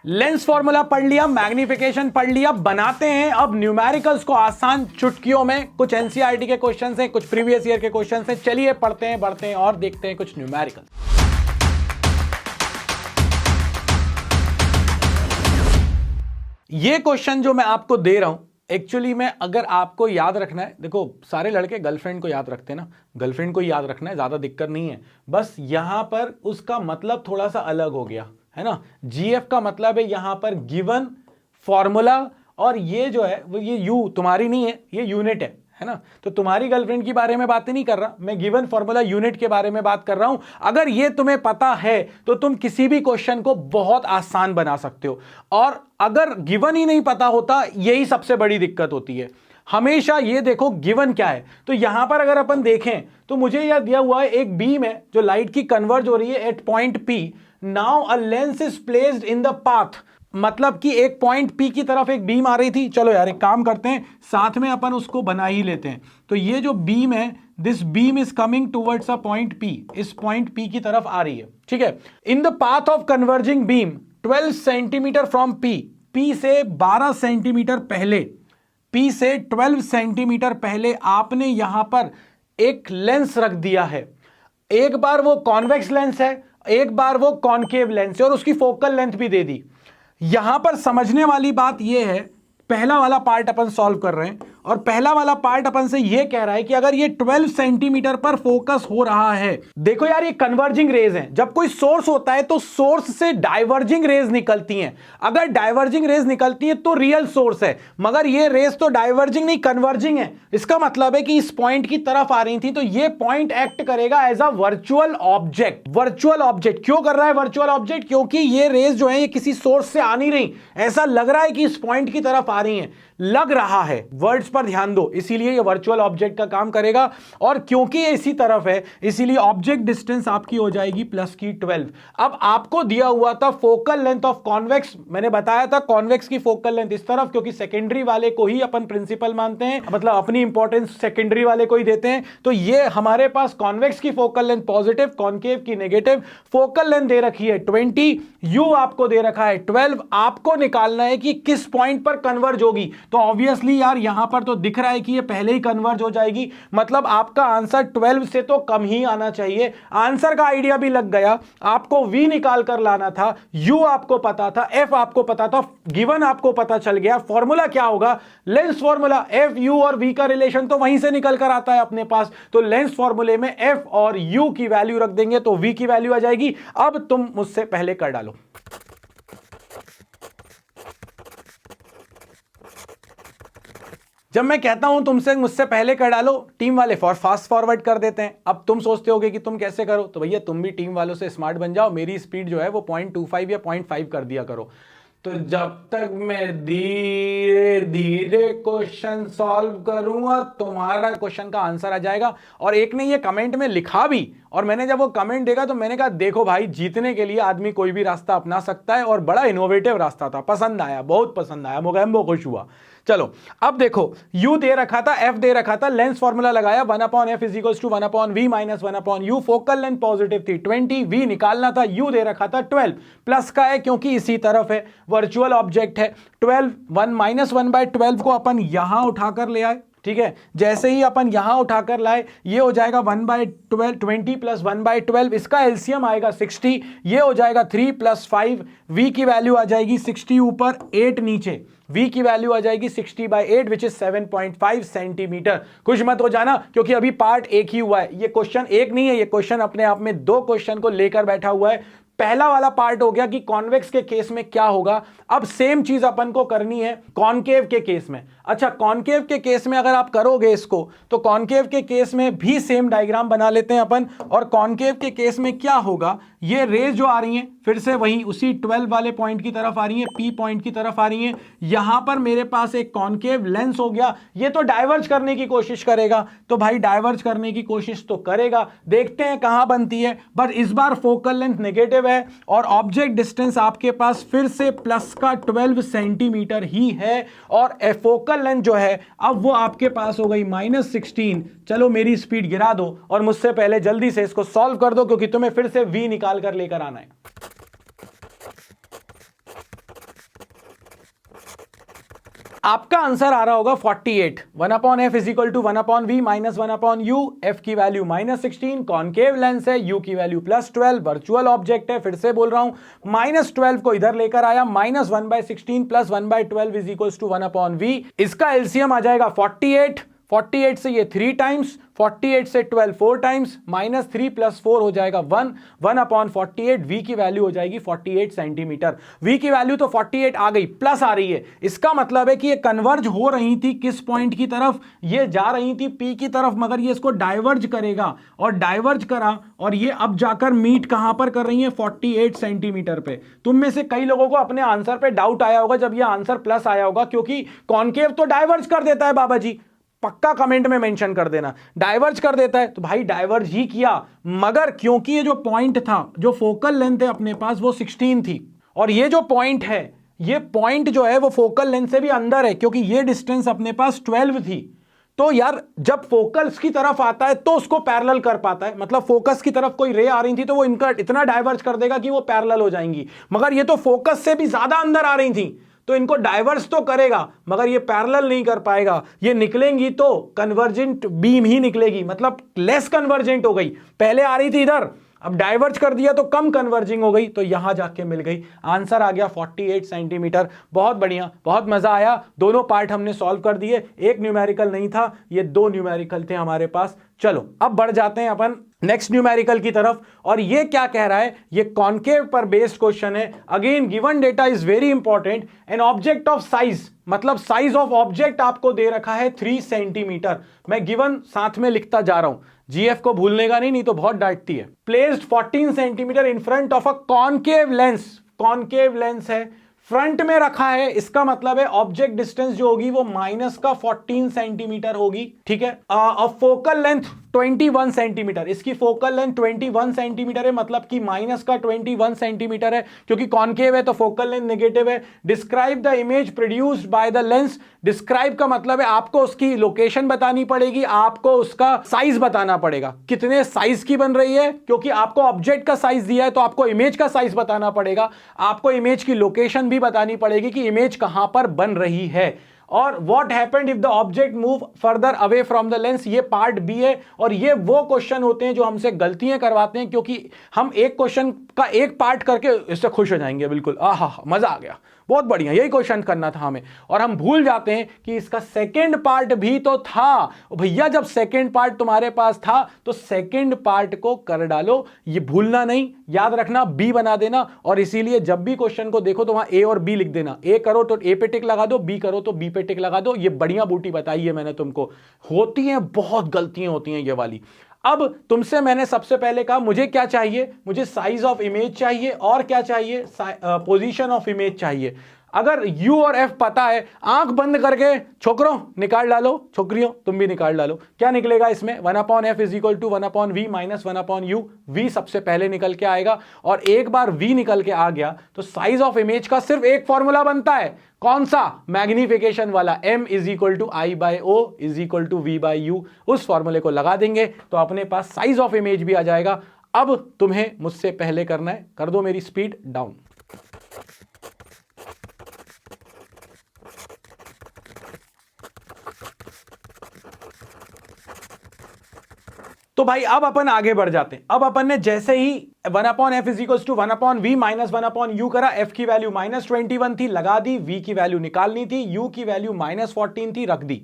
Lens formula पढ़ लिया, magnification पढ़ लिया, बनाते हैं अब न्यूमेरिकल्स को आसान चुटकियों में। कुछ एनसीईआरटी के क्वेश्चंस हैं, कुछ प्रीवियस ईयर के क्वेश्चंस हैं। चलिए पढ़ते हैं, बढ़ते हैं और देखते हैं कुछ न्यूमेरिकल्स। ये क्वेश्चन जो मैं आपको दे रहा हूं, एक्चुअली में अगर आपको याद रखना है, देखो सारे लड़के गर्लफ्रेंड को याद रखते हैं ना, गर्लफ्रेंड को याद रखना है, ज्यादा दिक्कत नहीं है। बस यहां पर उसका मतलब थोड़ा सा अलग हो गया है ना। जीएफ का मतलब है यहां पर गिवन फॉर्मूला, और ये जो है वो ये यू तुम्हारी नहीं है, ये यूनिट है ना। तो तुम्हारी गर्लफ्रेंड के बारे में बातें नहीं कर रहा मैं, गिवन फॉर्मूला यूनिट के बारे में बात कर रहा हूं। अगर ये तुम्हें पता है तो तुम किसी भी क्वेश्चन को बहुत आसान बना सकते हो, और अगर गिवन ही नहीं पता होता, यही सबसे बड़ी दिक्कत होती है। हमेशा ये देखो गिवन क्या है। तो यहां पर अगर अपन देखें तो मुझे यह दिया हुआ है एक बीम है जो लाइट की कन्वर्ज हो रही है at point P. Now a lens is placed in the path, मतलब कि एक पॉइंट पी की तरफ एक बीम आ रही थी। चलो यार एक काम करते हैं, साथ में अपन उसको बना ही लेते हैं। तो ये जो बीम है, this beam is coming towards a point P, इस पॉइंट पी की तरफ आ रही है, ठीक है। इन the path of converging beam 12 centimetre from P, P से 12 सेंटीमीटर पहले, पी से 12 सेंटीमीटर पहले आपने यहां पर एक लेंस रख दिया है। एक बार वो कॉन्वेक्स लेंस है, एक बार वो कॉनकेव लेंस है, और उसकी फोकल लेंथ भी दे दी। यहां पर समझने वाली बात यह है, पहला वाला पार्ट अपन सॉल्व कर रहे हैं, और पहला वाला पार्ट अपन से यह कह रहा है कि अगर ये 12 सेंटीमीटर पर फोकस हो रहा है, देखो यार ये कन्वर्जिंग रेज हैं। जब कोई सोर्स होता है तो सोर्स से डाइवर्जिंग रेज निकलती हैं। अगर डाइवर्जिंग रेज निकलती हैं तो रियल सोर्स है, मगर ये रेज तो डाइवर्जिंग नहीं कन्वर्जिंग है। इसका मतलब है कि इस पॉइंट की तरफ आ रही थी, तो ये पॉइंट एक्ट करेगा as a virtual object. Virtual object क्यों कर रहा है वर्चुअल ऑब्जेक्ट? क्योंकि ये रेज जो है ये किसी सोर्स से आ नहीं रही, ऐसा लग रहा है कि इस पॉइंट की तरफ आ रही हैं, लग रहा है। वर्ड्स पर ध्यान दो, इसीलिए ये वर्चुअल ऑब्जेक्ट का काम करेगा। और क्योंकि ये इसी तरफ है, इसीलिए ऑब्जेक्ट डिस्टेंस आपकी हो जाएगी प्लस की 12। अब आपको दिया हुआ था फोकल लेंथ ऑफ कॉन्वेक्स, मैंने बताया था कॉन्वेक्स की फोकल लेंथ इस तरफ, क्योंकि सेकेंडरी वाले को ही अपन प्रिंसिपल मानते हैं, मतलब अपनी इंपॉर्टेंस सेकेंडरी वाले को ही देते हैं। तो ये हमारे पास कॉन्वेक्स की फोकल लेंथ पॉजिटिव, कॉनकेव की नेगेटिव। फोकल लेंथ दे रखी है 20, यू आपको दे रखा है 12। आपको निकालना है कि किस पॉइंट पर कन्वर्ज होगी। तो ऑब्वियसली यार यहां पर तो दिख रहा है कि ये पहले ही कन्वर्ज हो जाएगी, मतलब आपका आंसर 12 से तो कम ही आना चाहिए। आंसर का आइडिया भी लग गया, आपको v निकाल कर लाना था, u आपको पता था, f आपको पता था, गिवन आपको पता चल गया। फॉर्मूला क्या होगा? Lens formula. f u और v का रिलेशन तो वहीं से निकल कर आता है अपने पास, तो लेंस फॉर्मूले में f और u की वैल्यू रख देंगे तो v की वैल्यू आ जाएगी। अब तुम मुझसे पहले कर डालो। जब मैं कहता हूं तुमसे मुझसे पहले कर डालो, टीम वाले फास्ट फॉरवर्ड कर देते हैं। अब तुम सोचते होगे कि तुम कैसे करो, तो भैया तुम भी टीम वालों से स्मार्ट बन जाओ, मेरी स्पीड जो है वो 0.25 या 0.5 कर दिया करो। तो जब तक मैं धीरे धीरे क्वेश्चन सॉल्व करूंगा, तुम्हारा क्वेश्चन का आंसर आ जाएगा। और एक ने ये कमेंट में लिखा भी, और मैंने जब वो कमेंट देखा तो मैंने कहा देखो भाई, जीतने के लिए आदमी कोई भी रास्ता अपना सकता है, और बड़ा इनोवेटिव रास्ता था, पसंद आया, बहुत पसंद आया, मोगैम्बो खुश हुआ। चलो अब देखो, u दे रखा था, f दे रखा था, लेंस फॉर्मूला लगाया 1/f is equals to 1/v minus 1/u। Focal length positive थी 20, v निकालना था, u दे रखा था 12, प्लस का है क्योंकि इसी तरफ है, वर्चुअल ऑब्जेक्ट है। 12 1 माइनस 1/12 को अपन यहां उठाकर ले आए, ठीक है। जैसे ही अपन यहां उठाकर लाए, ये हो जाएगा 1/12, 20 प्लस 1/12, इसका एलसीएम आएगा 60, ये हो जाएगा 3 प्लस 5, v की वैल्यू आ जाएगी 60 ऊपर 8 नीचे, v की वैल्यू आ जाएगी 60/8 विच इज 7.5 सेंटीमीटर। खुश मत हो जाना क्योंकि अभी पार्ट एक ही हुआ है, ये क्वेश्चन एक नहीं है, ये क्वेश्चन अपने आप में दो क्वेश्चन को लेकर बैठा हुआ है। पहला वाला पार्ट हो गया कि कॉन्वेक्स के केस में क्या होगा। अब सेम चीज अपन को करनी है कॉनकेव के केस में। अच्छा, कॉनकेव के केस में अगर आप करोगे इसको, तो कॉनकेव के केस में भी सेम डायग्राम बना लेते हैं अपन। और कॉनकेव के केस में क्या होगा, ये रेज जो आ रही हैं फिर से वही उसी 12 वाले पॉइंट की तरफ आ रही हैं, पी पॉइंट की तरफ आ रही हैं। यहां पर मेरे पास एक कॉनकेव लेंस हो गया, ये तो डाइवर्ज करने की कोशिश करेगा, तो भाई डाइवर्ज करने की कोशिश तो करेगा, देखते हैं कहां बनती है। बट इस बार फोकल लेंथ नेगेटिव है, और ऑब्जेक्ट डिस्टेंस आपके पास फिर से प्लस का 12 सेंटीमीटर ही है, और फोकल लेंथ जो है अब वो आपके पास हो गई -16। चलो मेरी स्पीड गिरा दो और मुझसे पहले जल्दी से इसको सॉल्व कर दो, क्योंकि तुम्हें फिर से v निकाल कर लेकर आना है। आपका आंसर आ रहा होगा 48। 1/f is equal to 1/v minus 1/u, f की वैल्यू -16, कॉनकेव लेंस है, u की वैल्यू +12, वर्चुअल ऑब्जेक्ट है, फिर से बोल रहा हूं -12 को इधर लेकर आया, -1/16 + 1/12 इज इक्वल टू 1/v। इसका एलसीएम आ जाएगा 48, 48 से ये 3 टाइम्स, 48 से 12 4 टाइम्स, -3 + 4 हो जाएगा 1, 1/48, v की वैल्यू हो जाएगी 48 सेंटीमीटर। v की वैल्यू तो 48 आ गई, प्लस आ रही है, इसका मतलब है कि ये कन्वर्ज हो रही थी किस पॉइंट की तरफ, ये जा रही थी p की तरफ, मगर ये इसको डाइवर्ज करेगा, और डाइवर्ज करा, और ये अब जाकर मीट कहां पर कर रही है, 48 सेंटीमीटर पे। तुम में से कई लोगों को अपने आंसर पे डाउट आया होगा जब ये आंसर प्लस आया होगा, क्योंकि कॉनकेव तो डाइवर्ज कर देता है बाबा जी, पक्का कमेंट में मेंशन कर देना, डाइवर्ज कर देता है, तो भाई डाइवर्ज ही किया, मगर क्योंकि ये जो पॉइंट था, जो फोकल लेंथ है अपने पास वो 16 थी, और ये जो पॉइंट है, ये पॉइंट जो है वो फोकल लेंथ से भी अंदर है, क्योंकि ये डिस्टेंस अपने पास 12 थी। तो यार जब फोकस की तरफ आता है तो उसको पैरेलल कर पाता है, मतलब फोकस की तरफ कोई रे आ रही थी तो वो इनका इतना डाइवर्ज कर देगा कि वो पैरेलल हो जाएंगी, मगर ये तो फोकस से भी ज्यादा अंदर आ रही थी, तो इनको डाइवर्स तो करेगा मगर ये पैरेलल नहीं कर पाएगा, ये निकलेंगी तो कन्वर्जेंट बीम ही निकलेगी, मतलब लेस कन्वर्जेंट हो गई, पहले आ रही थी इधर, अब डाइवर्ज कर दिया तो कम कन्वर्जिंग हो गई, तो यहां जाके मिल गई, आंसर आ गया 48 सेंटीमीटर। बहुत बढ़िया, बहुत मजा आया, दोनों पार्ट हमने सॉल्व कर दिए, एक न्यूमेरिकल नहीं था, ये 2 न्यूमेरिकल थे हमारे पास। चलो अब बढ़ जाते हैं अपन नेक्स्ट न्यूमेरिकल की तरफ, और ये क्या कह रहा है, ये कॉनकेव पर बेस्ड क्वेश्चन है। Again given data is very important, an object of size, मतलब साइज ऑफ ऑब्जेक्ट आपको दे रखा है 3 सेंटीमीटर, मैं गिवन साथ में लिखता जा रहा हूं, जीएफ को भूलने का नहीं तो बहुत डांटती है। Placed 14 centimetre in front of a concave lens, concave lens है, फ्रंट में रखा है, इसका मतलब है ऑब्जेक्ट डिस्टेंस जो होगी वो -14 सेंटीमीटर होगी, ठीक है। फोकल लेंथ 21 सेंटीमीटर, इसकी फोकल लेंथ 21 सेंटीमीटर है, मतलब कि -21 सेंटीमीटर है, क्योंकि कॉनकेव है तो फोकल लेंथ नेगेटिव है। Describe the image produced by the lens, describe का मतलब है आपको उसकी लोकेशन बतानी पड़ेगी, आपको उसका साइज बताना पड़ेगा, कितने साइज की बन रही है, क्योंकि आपको ऑब्जेक्ट का साइज दिया है तो आपको इमेज का साइज बताना पड़ेगा, आपको इमेज की लोकेशन भी बतानी पड़ेगी कि इमेज कहां पर बन रही है, और what happened if the object move further away from the lens, ये पार्ट बी है। और ये वो क्वेश्चन होते हैं जो हमसे गलतियां करवाते हैं, क्योंकि हम एक क्वेश्चन का एक पार्ट करके इससे खुश हो जाएंगे, बिल्कुल आहा मजा आ गया, बहुत बढ़िया, यही क्वेश्चन करना था हमें, और हम भूल जाते हैं कि इसका सेकंड पार्ट भी तो था। भैया जब सेकंड पार्ट तुम्हारे पास था तो सेकंड पार्ट को कर डालो, ये भूलना नहीं, याद रखना, बी बना देना, और इसीलिए जब भी क्वेश्चन को देखो तो वहां ए और बी लिख देना, ए करो तो ए पे टिक लगा दो, बी करो तो बी पे टिक लगा दो। ये बढ़िया बूटी बताई है मैंने तुमको, होती हैं बहुत गलतियां होती हैं ये वाली। अब तुमसे मैंने सबसे पहले कहा मुझे क्या चाहिए, मुझे साइज ऑफ इमेज चाहिए, और क्या चाहिए, पोजीशन ऑफ इमेज चाहिए। अगर U और F पता है, आंख बंद करके छोकरों निकाल डालो, छोकरियों तुम भी निकाल डालो, क्या निकलेगा इसमें, 1/f is equal to 1/v minus 1/u, v सबसे पहले निकल के आएगा, और एक बार v निकल के आ गया तो साइज ऑफ इमेज का सिर्फ एक फॉर्मूला बनता है, कौन सा, मैग्निफिकेशन वाला, m is equal to I/O is equal to v/u, उस फॉर्मूले को लगा देंगे तो अपने पास साइज ऑफ इमेज भी आ जाएगा। अब तुम्हें मुझसे पहले करना है, कर दो मेरी स्पीड डाउन। तो भाई अब अपन आगे बढ़ जाते हैं। अब अपन ने जैसे ही 1/f is equal to 1/v minus 1/u करा, f की वैल्यू -21 थी, लगा दी, v की वैल्यू निकालनी थी, u की वैल्यू -14 थी, रख दी,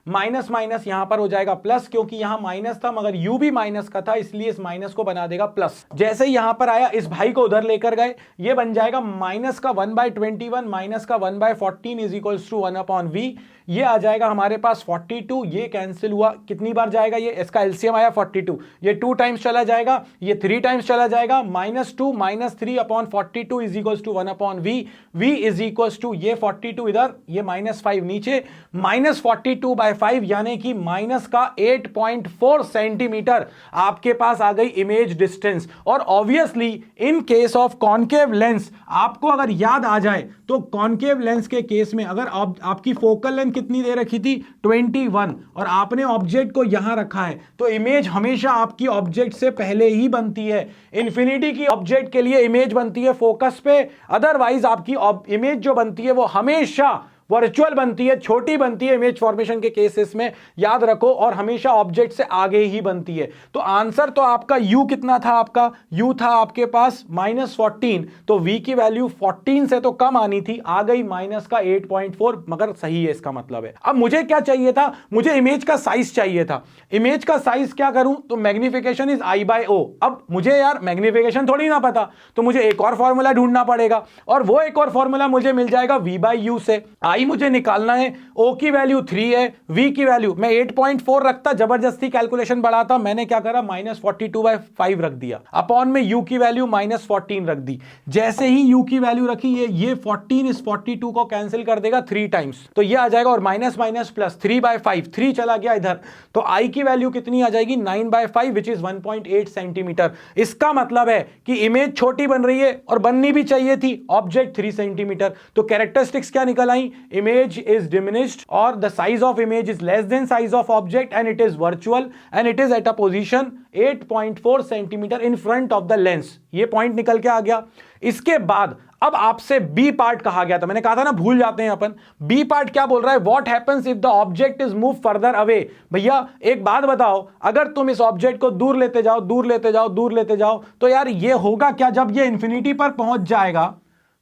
माइनस माइनस यहां पर हो जाएगा प्लस, क्योंकि यहां माइनस था मगर u भी माइनस का था, इसलिए इस माइनस को बना देगा प्लस। जैसे ही यहां पर आया, इस भाई को उधर लेकर गए, ये बन जाएगा माइनस का 1/21 माइनस का 1/14 इज इक्वल टू 1/v, ये आ जाएगा हमारे पास 42, ये कैंसिल हुआ, कितनी बार जाएगा ये, इसका एलसीएम आया 42, ये 2 टाइम्स चला जाएगा, ये 3 टाइम्स चला जाएगा, -2 -3/42 is equal to 1/v, v is equal to ये 42 इधर, ये -5 नीचे, -42/5 यानी कि माइनस का 8.4 सेंटीमीटर आपके पास आ गई इमेज डिस्टेंस। और obviously in case of concave lens, आपको अगर याद आ जाए तो कॉनकेव लेंस के केस में अगर आपकी फोकल लेंथ कितनी दे रखी थी, 21, और आपने ऑब्जेक्ट को यहां रखा है, तो इमेज हमेशा आपकी ऑब्जेक्ट से पहले ही बनती है। इन्फिनिटी की ऑब्जेक्ट के लिए इमेज बनती है फोकस पे, अदरवाइज आपकी इमेज जो बनती है वो हमेशा वर्चुअल बनती है, छोटी बनती है इमेज फॉर्मेशन के केसेस में, याद रखो, और हमेशा ऑब्जेक्ट से आगे ही बनती है। तो आंसर तो आपका u कितना था, आपका u था आपके पास -14, तो v की वैल्यू 14 से तो कम आनी थी, आ गई माइनस का 8.4, मगर सही है इसका मतलब है। अब मुझे क्या चाहिए था, मुझे इमेज का साइज चाहिए था। इमेज का साइज क्या करूं, तो मैग्निफिकेशन इज I/O। अब मुझे यार मैग्निफिकेशन थोड़ी ना पता, तो मुझे एक और फॉर्मूला ढूंढना पड़ेगा, और वो एक और फॉर्मूला मुझे मिल जाएगा v/u से। I मुझे निकालना है, O की वैल्यू 3 है, V की वैल्यू मैं 8.4 रखता, जबरदस्ती कैलकुलेशन बढ़ाता, मैंने क्या करा -42/5 रख दिया, अपॉन में U की वैल्यू -14 रख दी। जैसे ही U की वैल्यू रखी, ये 14 इस 42 को कैंसिल कर देगा 3 टाइम्स, तो ये आ जाएगा, और माइनस माइनस प्लस 3/5, 3 चला गया इधर, तो I की वैल्यू कितनी आ जाएगी 9/5 विच इज 1.8 सेंटीमीटर। इसका मतलब है कि इमेज छोटी बन रही है और बननी भी चाहिए थी, ऑब्जेक्ट 3 सेंटीमीटर। तो कैरेक्टरिस्टिक्स क्या निकल आई, इमेज इज डिमिनिश्ड और the size of image is less than size of object and it is virtual and it is at a position 8.4 centimetre in front of the lens. ये point निकल के आ गया। इसके बाद अब आपसे बी पार्ट कहा गया था, मैंने कहा था ना भूल जाते हैं अपन। बी पार्ट क्या बोल रहा है, what happens if the object is move further away. भैया एक बात बताओ, अगर तुम इस ऑब्जेक्ट को दूर लेते जाओ, दूर लेते जाओ, दूर लेते जाओ, तो यार ये होगा क्या, जब ये इंफिनिटी पर पहुंच जाएगा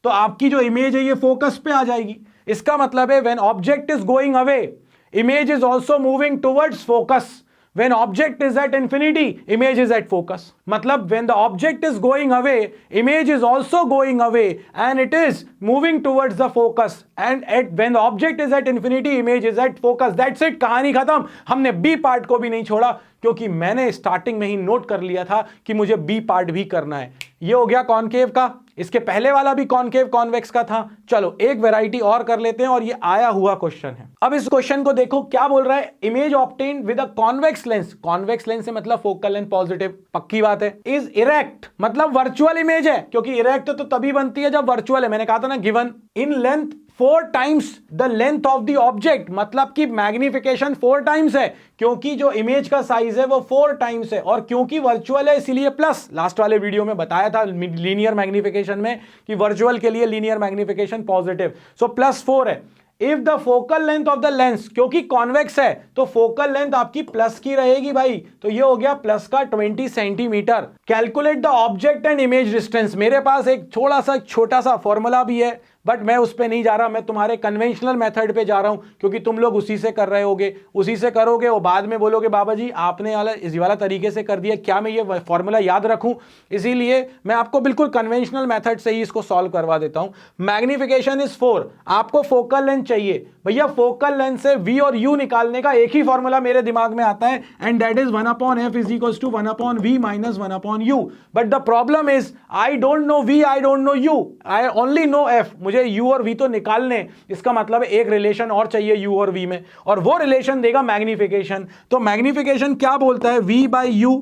तो आपकी जो इमेज है ये फोकस पे आ जाएगी। इसका मतलब है when object is going away, image is also moving towards focus. When object is at infinity, image is at focus. मतलब when the object is going away, image is also going away and it is moving towards the focus. And when the object is at infinity, image is at focus. That's it, कहानी खत्म। हमने B part को भी नहीं छोड़ा, क्योंकि मैंने starting में ही नोट कर लिया था कि मुझे B पार्ट भी करना है। ये हो गया कॉनकेव का, इसके पहले वाला भी कॉनकेव कॉन्वेक्स का था। चलो एक वैरायटी और कर लेते हैं, और ये आया हुआ क्वेश्चन है। अब इस क्वेश्चन को देखो क्या बोल रहा है, image obtained with a convex lens. Convex lens से मतलब फोकल लेंथ पॉजिटिव, पक्की बात है। इज इरेक्ट मतलब वर्चुअल इमेज है, क्योंकि इरेक्ट तो तभी बनती है जब वर्चुअल है। मैंने कहा था ना given in length 4 times the length of the object, मतलब कि मैग्निफिकेशन 4 टाइम्स है, क्योंकि जो इमेज का साइज है वो 4 टाइम्स है, और क्योंकि वर्चुअल है इसीलिए प्लस। लास्ट वाले वीडियो में बताया था लीनियर मैग्निफिकेशन में कि वर्चुअल के लिए लीनियर मैग्निफिकेशन पॉजिटिव, सो +4 है। If the focal length of the lens, क्योंकि कॉन्वेक्स है तो फोकल लेंथ आपकी प्लस की रहेगी भाई, तो ये हो गया प्लस का 20 centimetre. Calculate the object and image distance. मेरे पास एक छोटा सा फॉर्मूला भी है, बट मैं उस पर नहीं जा रहा, मैं तुम्हारे कन्वेंशनल मेथड पे जा रहा हूं, क्योंकि तुम लोग उसी से कर रहे होगे, उसी से करोगे, वो बाद में बोलोगे बाबा जी आपने इसी वाला तरीके से कर दिया, क्या मैं ये फॉर्मूला याद रखूं। इसीलिए मैं आपको बिल्कुल कन्वेंशनल मेथड से ही इसको सॉल्व करवा देता हूं। मैग्निफिकेशन इज 4, आपको फोकल लेंथ चाहिए। भैया फोकल लेंथ से v और u निकालने का एक ही फॉर्मूला मेरे दिमाग में आता है, and that is 1/f is equals to 1/v minus 1/u। But the problem is I don't know v, I don't know u, I only know f। मुझे u और v तो निकालने, इसका मतलब एक रिलेशन और चाहिए u और v में, और वो रिलेशन देगा मैग्निफिकेशन। तो मैग्निफिकेशन क्या बोलता है, v/u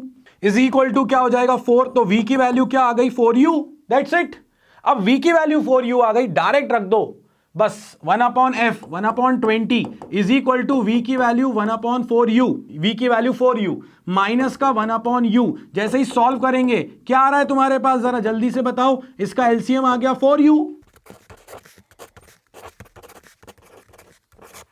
इज इक्वल टू क्या हो जाएगा 4, तो v की वैल्यू क्या आ गई 4u, दैट्स इट। अब v की वैल्यू 4u आ गई, डायरेक्ट रख दो बस, 1/f 1/20 is equal to v की वैल्यू 1/4u, v की वैल्यू 4u माइनस का 1/u। जैसे ही सॉल्व करेंगे क्या आ रहा है तुम्हारे पास, जरा जल्दी से बताओ। इसका एलसीएम आ गया 4u,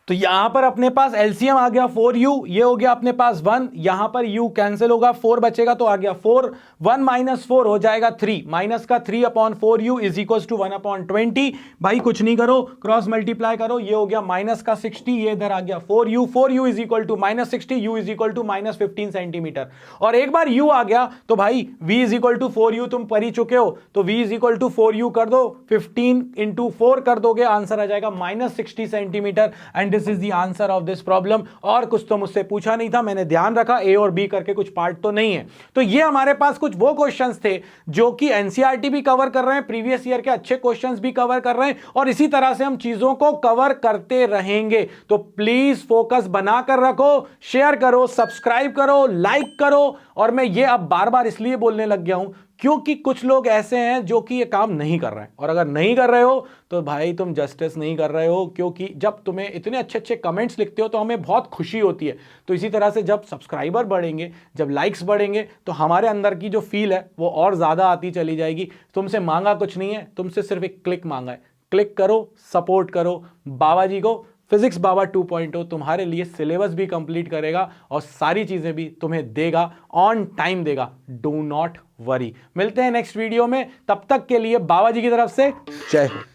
तो यहां पर अपने पास एलसीएम आ गया 4u, ये हो गया अपने पास 1, यहां पर u कैंसिल होगा, 4 बचेगा तो आ गया 4, 1 माइनस 4 हो जाएगा 3, माइनस का 3/4u इज इक्वल टू 1/20। भाई कुछ नहीं करो, क्रॉस मल्टीप्लाई करो, ये हो गया माइनस का 60, ये इधर आ गया 4u is equal to -60, u is equal to -15 centimetre. और एक बार u आ गया तो भाई v is equal to 4u तुम पढ़ ही चुके हो, तो v is equal to 4u कर दो, 15 इंटू 4 कर दोगे, आंसर आ जाएगा -60 centimetre. And this is the answer of this problem. और कुछ तो मुझसे पूछा नहीं था, मैंने ध्यान रखा, ए और बी करके कुछ पार्ट तो नहीं है। तो ये हमारे पास कुछ वो क्वेश्चंस थे जो कि एनसीईआरटी भी कवर कर रहे हैं, प्रीवियस ईयर के अच्छे क्वेश्चंस भी कवर कर रहे हैं, और इसी तरह से हम चीजों को कवर करते रहेंगे। तो प्लीज फोकस बनाकर रखो, शेयर करो, सब्सक्राइब करो, लाइक करो। और मैं ये अब बार बार इसलिए बोलने लग गया हूं क्योंकि कुछ लोग ऐसे हैं जो कि ये काम नहीं कर रहे हैं, और अगर नहीं कर रहे हो तो भाई तुम जस्टिस नहीं कर रहे हो, क्योंकि जब तुम्हें इतने अच्छे अच्छे कमेंट्स लिखते हो तो हमें बहुत खुशी होती है। तो इसी तरह से जब सब्सक्राइबर बढ़ेंगे, जब लाइक्स बढ़ेंगे, तो हमारे अंदर की जो फील है वो और ज़्यादा आती चली जाएगी। तुमसे मांगा कुछ नहीं है, तुमसे सिर्फ एक क्लिक मांगा है, क्लिक करो, सपोर्ट करो बाबा जी को। फिजिक्स बाबा 2.0 तुम्हारे लिए सिलेबस भी कंप्लीट करेगा और सारी चीजें भी तुम्हें देगा, ऑन टाइम देगा। Do not worry. मिलते हैं नेक्स्ट वीडियो में, तब तक के लिए बाबा जी की तरफ से जय हो।